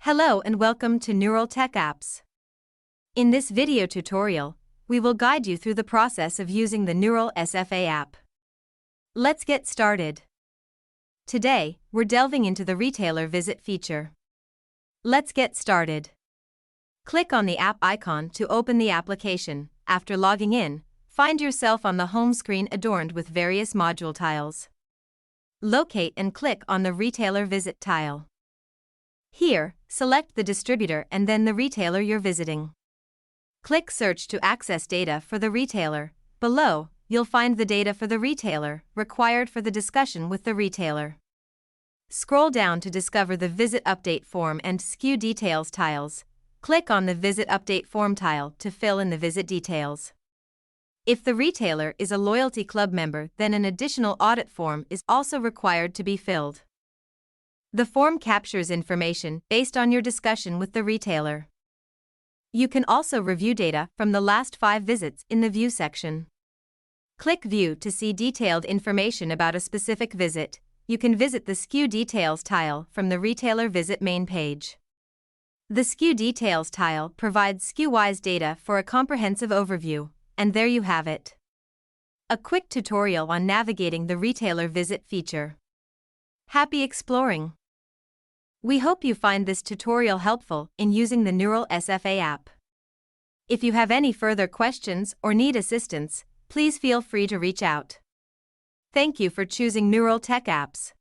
Hello and welcome to Nural Tech Apps. In this video tutorial, we will guide you through the process of using the Nural SFA app. Let's get started. Today, we're delving into the retailer visit feature. Let's get started. Click on the app icon to open the application. After logging in, find yourself on the home screen adorned with various module tiles. Locate and click on the retailer visit tile. Here, select the distributor and then the retailer you're visiting. Click Search to access data for the retailer. Below, you'll find the data for the retailer required for the discussion with the retailer. Scroll down to discover the Visit Update Form and SKU Details tiles. Click on the Visit Update Form tile to fill in the visit details. If the retailer is a loyalty club member, then an additional audit form is also required to be filled. The form captures information based on your discussion with the retailer. You can also review data from the last 5 visits in the View section. Click View to see detailed information about a specific visit. You can visit the SKU Details tile from the Retailer Visit main page. The SKU Details tile provides SKU-wise data for a comprehensive overview, and there you have it. A quick tutorial on navigating the Retailer Visit feature. Happy exploring! We hope you find this tutorial helpful in using the Nural SFA app. If you have any further questions or need assistance, please feel free to reach out. Thank you for choosing Nural Tech Apps.